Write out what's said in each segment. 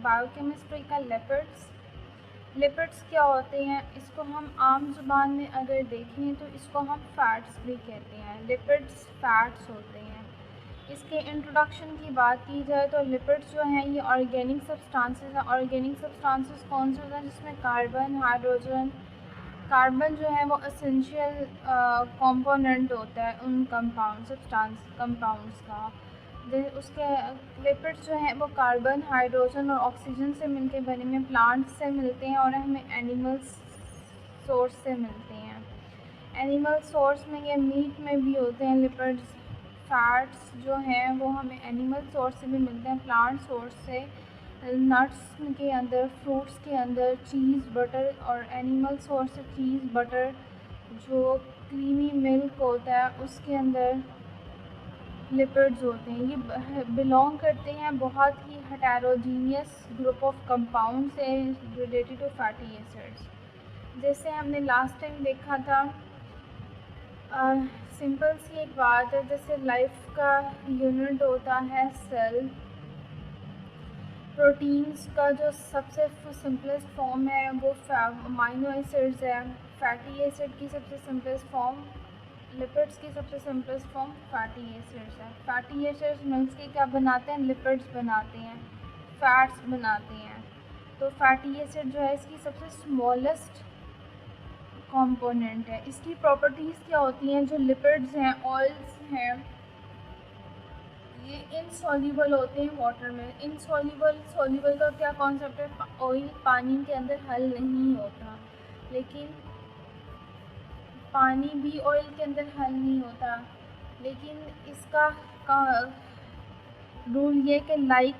Biochemistry का lipids. Lipids क्या होते हैं, इसको हम आम ज़ुबान में अगर देखें तो इसको हम फ़ैट्स भी कहते हैं। लिपिड्स फ़ैट्स होते हैं। इसके इंट्रोडक्शन की बात की जाए तो लिपिड्स जो हैं ये ऑर्गेनिक सब्सटेंसेस हैं। ऑर्गेनिक सब्सटेंसेस कौन से होते हैं, जिसमें कार्बन, हाइड्रोजन, कार्बन जो है वो एसेंशियल कंपोनेंट होता है उन कंपाउंड्स का। उसके लिपिड्स जो हैं वो कार्बन, हाइड्रोजन और ऑक्सीजन से मिलकर बने हुए प्लांट्स से मिलते हैं और हमें एनिमल्स सोर्स से मिलते हैं। एनिमल सोर्स में या मीट में भी होते हैं लिपिड्स। फैट्स जो हैं वो हमें एनिमल सोर्स से भी मिलते हैं, प्लांट सोर्स से, नट्स के अंदर, फ्रूट्स के अंदर, चीज़, बटर, और एनिमल सोर्स से चीज़, बटर, जो क्रीमी मिल्क होता है उसके अंदर लिपिड्स होते हैं। ये बिलोंग करते हैं बहुत ही हेटेरोजीनियस ग्रुप ऑफ कंपाउंड से रिलेटेड टू फैटी एसिड्स। जैसे हमने लास्ट टाइम देखा था, सिंपल सी एक बात है, जैसे लाइफ का यूनिट होता है सेल। प्रोटीन्स का जो सबसे सिंपलेस्ट फॉर्म है वो अमाइनो एसिड्स है। फैटी एसिड की सबसे सिंपलेस्ट फॉर्म, लिपिड्स की सबसे सिंपलेस्ट फॉर्म फैटी एसिड्स है। फैटी एसिड्स मिल्क के क्या बनाते हैं, लिपिड्स बनाते हैं, फैट्स बनाते हैं। तो फैटी एसिड जो है इसकी सबसे स्मॉलेस्ट कंपोनेंट है। इसकी प्रॉपर्टीज़ क्या होती हैं, जो लिपिड्स हैं, ऑयल्स हैं, ये इनसॉल्युबल होते हैं वाटर में। सॉल्युबल का क्या कॉन्सेप्ट है, ऑयल पानी के अंदर हल नहीं होता, लेकिन पानी भी ऑयल के अंदर हल नहीं होता, लेकिन इसका रूल ये कि लाइक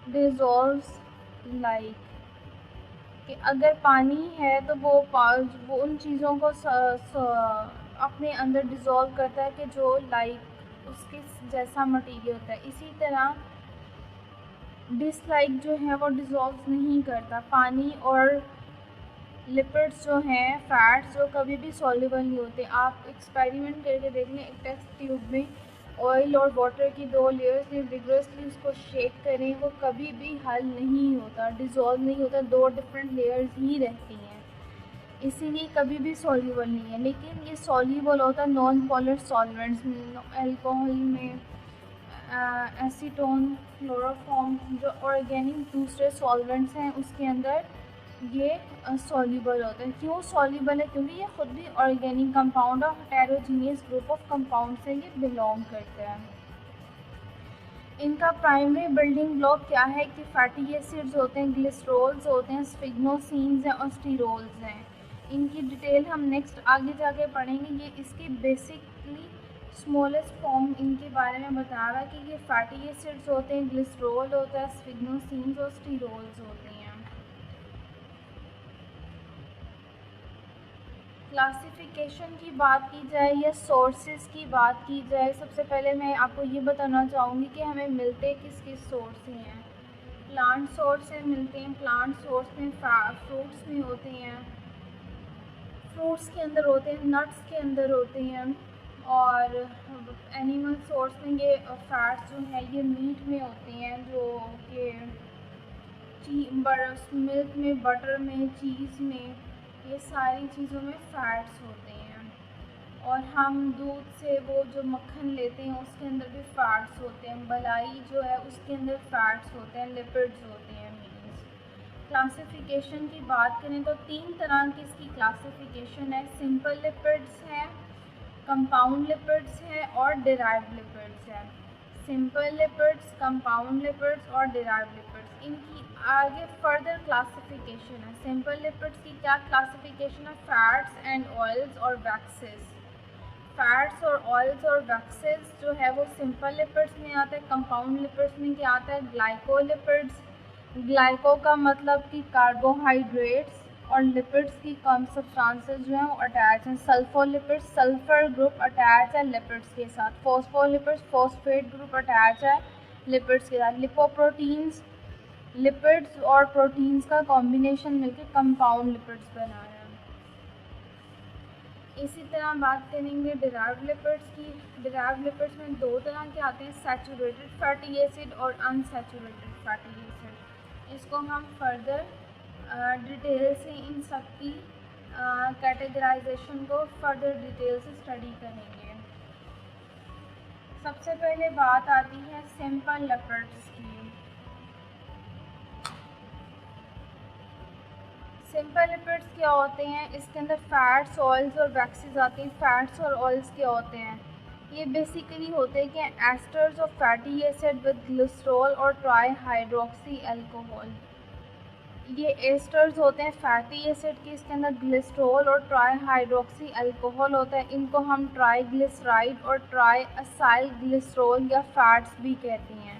डिज़ोल्व्स लाइक, कि अगर पानी है तो वो उन चीज़ों को अपने अंदर डिज़ोल्व करता है कि जो लाइक उसके जैसा मटीरियल होता है। इसी तरह डिसलाइक जो है वो डिज़ोल्व नहीं करता। पानी और लिपिड्स जो हैं, फैट्स, जो कभी भी सॉल्युबल नहीं होते। आप एक्सपेरिमेंट करके देख लें, एक टेस्ट ट्यूब में ऑयल और वाटर की दो लेयर्स में विगरसली उसको शेक करें, वो कभी भी हल नहीं होता, डिज़ोल्व नहीं होता, दो डिफरेंट लेयर्स ही रहती हैं, इसीलिए कभी भी सॉल्युबल नहीं है। लेकिन ये सॉल्युबल होता है नॉन पोलर सॉल्वेंट्स में, अल्कोहल में, एसीटोन, क्लोरोफॉर्म, जो ऑर्गेनिक दूसरे सॉल्वेंट्स हैं उसके अंदर ये सॉल्युबल होता है। क्यों सॉल्युबल है, क्योंकि ये खुद भी ऑर्गेनिक कंपाउंड और हेटेरोजीनियस ग्रुप ऑफ कंपाउंड से ये बिलोंग करते हैं। इनका प्राइमरी बिल्डिंग ब्लॉक क्या है कि फैटी एसिड्स होते हैं, ग्लिसरॉल्स होते हैं, स्फिग्नोसिन्स हैं और स्टीरोल्स हैं। इनकी डिटेल हम नेक्स्ट आगे जाके पढ़ेंगे। ये इसकी बेसिकली स्मॉलेस्ट फॉर्म इनके बारे में बता रहा है कि ये फैटी एसिड्स होते हैं, ग्लिसरॉल होता है, स्फिग्नोसिन्स और स्टीरोल्स होते हैं। क्लासिफिकेशन की बात की जाए या सोर्सेज की बात की जाए, सबसे पहले मैं आपको ये बताना चाहूँगी कि हमें मिलते किस किस सोर्स से हैं। प्लांट सोर्स से मिलते हैं। प्लांट सोर्स में फ्रूट्स में होते हैं, फ्रूट्स के अंदर होते हैं, नट्स के अंदर होते हैं, और एनिमल सोर्स में ये फैट्स जो है ये मीट में होते हैं, जो कि मिल्क में, बटर में, चीज़ में, ये सारी चीज़ों में फ़ैट्स होते हैं। और हम दूध से वो जो मक्खन लेते हैं उसके अंदर भी फ़ैट्स होते हैं। मलाई जो है उसके अंदर फ़ैट्स होते हैं, लिपिड्स होते हैं। मीन्स क्लासिफिकेशन की बात करें तो तीन तरह की इसकी क्लासिफिकेशन है। सिंपल लिपिड्स हैं, कंपाउंड लिपिड्स हैं और डिराइव्ड लिपिड्स हैं। सिंपल लिपिड्स, कंपाउंड लिपिड्स और डिराइव्ड लिपिड्स, इनकी आगे फर्दर क्लासिफिकेशन है। सिंपल लिपिड्स की क्या क्लासिफिकेशन है, फैट्स एंड ऑयल्स और वैक्सेस। फैट्स और ऑयल्स और वैक्सेस जो है वो सिंपल लिपिड्स में आता है। कंपाउंड लिपिड्स में क्या आता है, ग्लाइकोलिपिड्स। ग्लाइको का मतलब कि कार्बोहाइड्रेट्स, और लिपिड्स की कम सब्सटेंसेस जो हैं वो अटैच हैं। सल्फोलिपिड्स, सल्फर ग्रुप अटैच है लिपिड्स के साथ। फॉस्फोलिपिड्स, फॉस्फेट ग्रुप अटैच है लिपिड्स के साथ। लिपोप्रोटीन्स, लिपिड्स और प्रोटीन्स का कॉम्बिनेशन मिलकर कंपाउंड लिपिड्स बना है। इसी तरह बात करेंगे डिराइव्ड लिपिड्स की। डिराइव्ड लिपिड्स में दो तरह के आते हैं, सैचुरेटेड फैटी एसिड और अनसैचुरेटेड फैटी एसिड। इसको हम फर्दर डिटेल से इन सब की कैटेगराइजेशन को फर्दर डिटेल से स्टडी करेंगे। सबसे पहले बात आती है सिंपल लेपर्ड्स की। सिंपल लिपिड्स क्या होते हैं? इसके अंदर फैट्स, ऑयल्स और वैक्सेस आते हैं। फैट्स और ऑयल्स क्या होते हैं? ये बेसिकली होते हैं कि asters of fatty acid with glycerol और ट्राई हाइड्रोक्सी अल्कोहल। ये एस्टर्स होते हैं फैटी एसिड के, इसके अंदर ग्लिसरॉल और ट्राई हाइड्रोक्सी अल्कोहल होता है। इनको हम ट्राई ग्लिसराइड और ट्राई असाइल ग्लिसरॉल या फैट्स भी कहते हैं।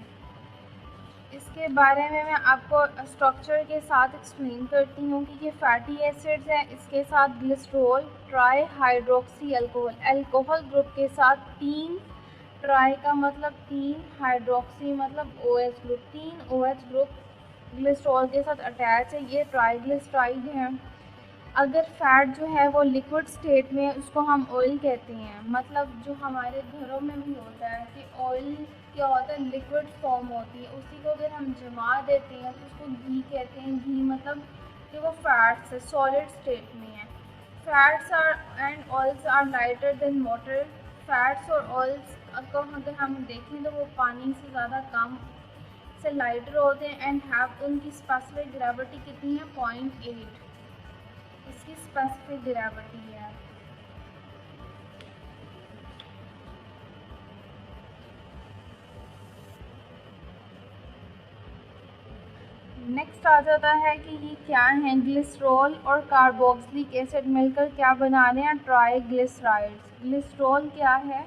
इसके बारे में मैं आपको स्ट्रक्चर के साथ एक्सप्लेन करती हूँ कि ये फैटी एसिड्स हैं, इसके साथ glycerol, try hydroxy alcohol, alcohol group के साथ 3, ट्राई का मतलब 3, हाइड्रोक्सी मतलब OH group, 3 OH group glycerol के साथ अटैच है। ये ट्राईग्लिसराइड है। अगर फैट जो है वो लिक्विड स्टेट में, उसको हम ऑयल कहते हैं। मतलब जो हमारे घरों में भी होता है कि ऑयल क्या होता है, लिक्विड फॉर्म होती है, उसी को अगर हम जमा देते हैं तो उसको घी कहते हैं। घी मतलब कि वो फैट्स है, सॉलिड स्टेट में है। Fats are and oils are lighter than water. Fats और ऑयल्स को अगर हम देखें तो वो पानी से ज़्यादा कम से लाइटर होते हैं एंड हैव, उनकी स्पेसिफिक ग्रेविटी कितनी है? 0.8 इसकी स्पेसिफिक ग्रेविटी है। नेक्स्ट आ जाता है कि ये क्या है? ग्लिसरॉल और कार्बोक्सिलिक एसिड मिलकर क्या बना रहे हैं? ट्राईग्लिसराइड्स। ग्लिसरॉल क्या है?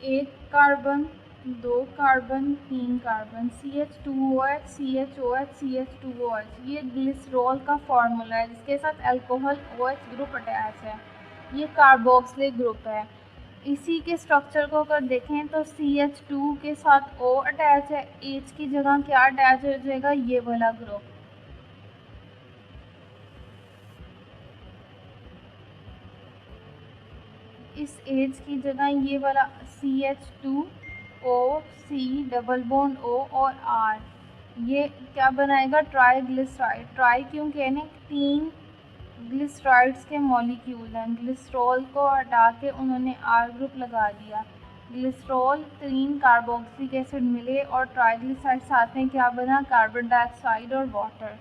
1 carbon, 2 carbon, 3 carbon, CH2OH, CHOH, CH2OH। ये ग्लिसरॉल का फॉर्मूला है जिसके साथ अल्कोहल OH ग्रुप अटैच है। ये कार्बोक्सिलिक ग्रुप है। इसी के स्ट्रक्चर को अगर देखें तो CH2 के साथ O अटैच है, H की जगह क्या अटैच हो जाएगा? ये वाला ग्रुप। इस H की जगह ये वाला CH2O, C double bond O और R, ये क्या बनाएगा? ट्राईग्लिसराइड। ट्राई क्यों कहने? 3 ग्लिसराइड्स के मॉलिक्यूल हैं। ग्लिसरॉल को हटा के उन्होंने R ग्रुप लगा दिया। ग्लिसरॉल, 3 कार्बोक्सिलिक एसिड मिले और ट्राईग्लिसराइड साथ में क्या बना? कार्बन डाइऑक्साइड और वाटर।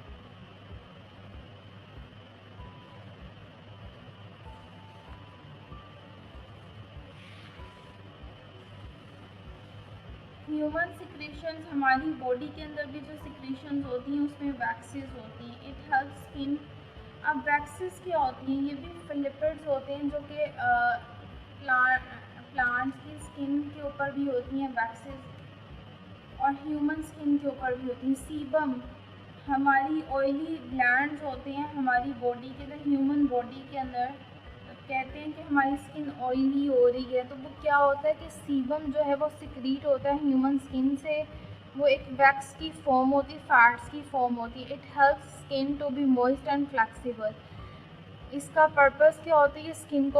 ह्यूमन सिक्रीशंस, हमारी बॉडी के अंदर भी जो सिक्रीशंस होती हैं उसमें वैक्सेस होती हैं। It help skin. अब वैक्सेस क्या होती हैं? ये भी लिपिड्स होते हैं जो कि प्लांट्स की स्किन के ऊपर भी होती हैं वैक्सेस, और ह्यूमन स्किन के ऊपर भी होती हैं। सीबम, हमारी ऑयली ग्लैंड्स होते हैं हमारी बॉडी के अंदर, ह्यूमन बॉडी के अंदर। कहते हैं कि हमारी स्किन ऑयली हो रही है तो वो क्या होता है कि सीबम जो है वो सिक्रीट होता है ह्यूमन स्किन से। वो एक वैक्स की फॉर्म होती है, फैट्स की फॉर्म होती है। It helps skin to be moist and flexible. इसका पर्पस क्या होता है? ये स्किन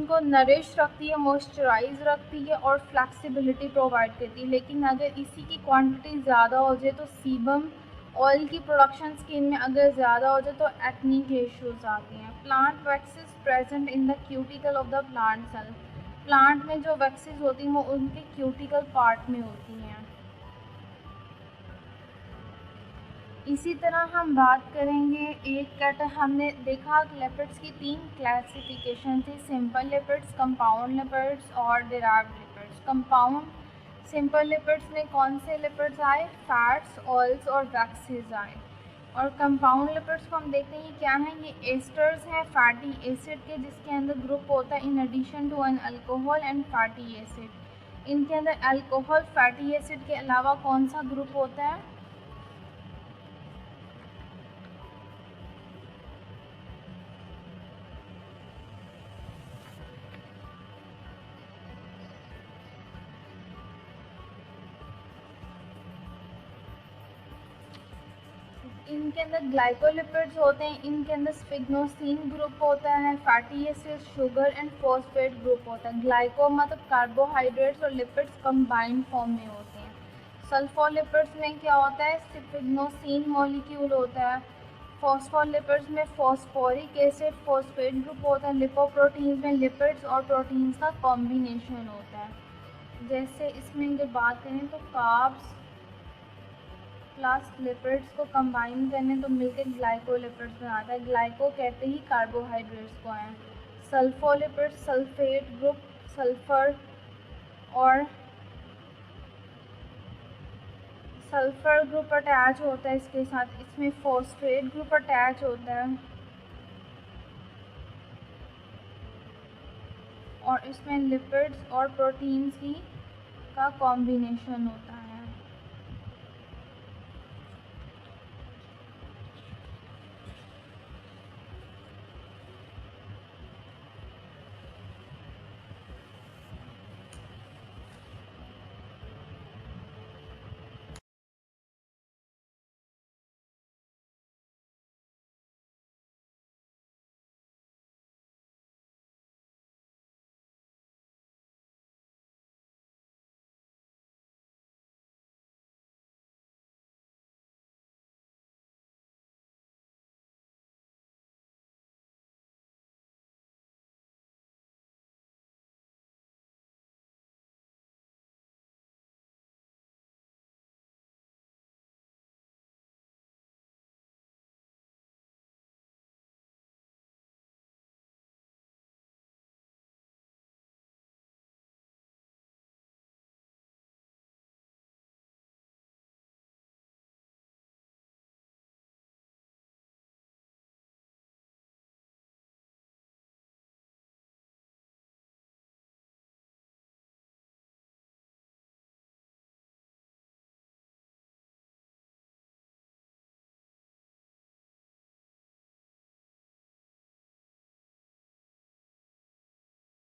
को नरिश रखती है, मॉइस्चराइज रखती है और फ्लेक्सिबिलिटी प्रोवाइड करती है। लेकिन अगर इसी की क्वांटिटी ज़्यादा हो जाए तो सीबम, ऑयल की प्रोडक्शन स्किन में अगर ज़्यादा हो जाए तो एक्ने के इश्यूज आते हैं। Plant waxes present in the cuticle of the plant cell. Plant में जो वैक्सेस होती हैं वो उनके क्यूटिकल पार्ट में होती हैं। इसी तरह हम बात करेंगे हमने देखा लिपिड्स की 3 क्लासिफिकेशन थी, सिंपल लिपिड्स, कंपाउंड लिपिड्स और derived lipids. Compound simple lipids में कौन से लिपिड्स आए? फैट्स, ऑयल्स और वैक्सेस आए। और कंपाउंड लिपिड्स को हम देखते हैं क्या हैं? ये एस्टर्स हैं फैटी एसिड के, जिसके अंदर ग्रुप होता है in addition to an alcohol and fatty acid. इनके अंदर अल्कोहल, फैटी एसिड के अलावा कौन सा ग्रुप होता है? इनके अंदर ग्लाइकोलिपिड्स होते हैं, इनके अंदर स्पिग्नोसिन ग्रुप होता है, fatty acid, sugar and phosphate group होता है। ग्लाइको मतलब कार्बोहाइड्रेट्स और लिपिड्स कंबाइंड फॉर्म में होते हैं। सल्फोलिपिड्स में क्या होता है, स्टिफिग्नोसिन मॉलिक्यूल होता है। फॉस्फोलिपिड्स में फॉस्फोरिक एसिड फॉस्फेट ग्रुप होता है। लिपोप्रोटीन्स में लिपिड्स और प्रोटीन्स का कॉम्बिनेशन होता है। जैसे इसमें अगर बात करें तो कार्ब्स प्लस लिपिड्स को कंबाइन करने तो मिलकर ग्लाइकोलिपिड्स बनाता है। ग्लाइको कहते ही कार्बोहाइड्रेट्स को हैं। सल्फोलिपिड्स सल्फेट ग्रुप सल्फर और सल्फर ग्रुप अटैच होता है इसके साथ, इसमें फॉस्फेट ग्रुप अटैच होता है और इसमें लिपिड्स और प्रोटीन्स की का कॉम्बिनेशन होता है।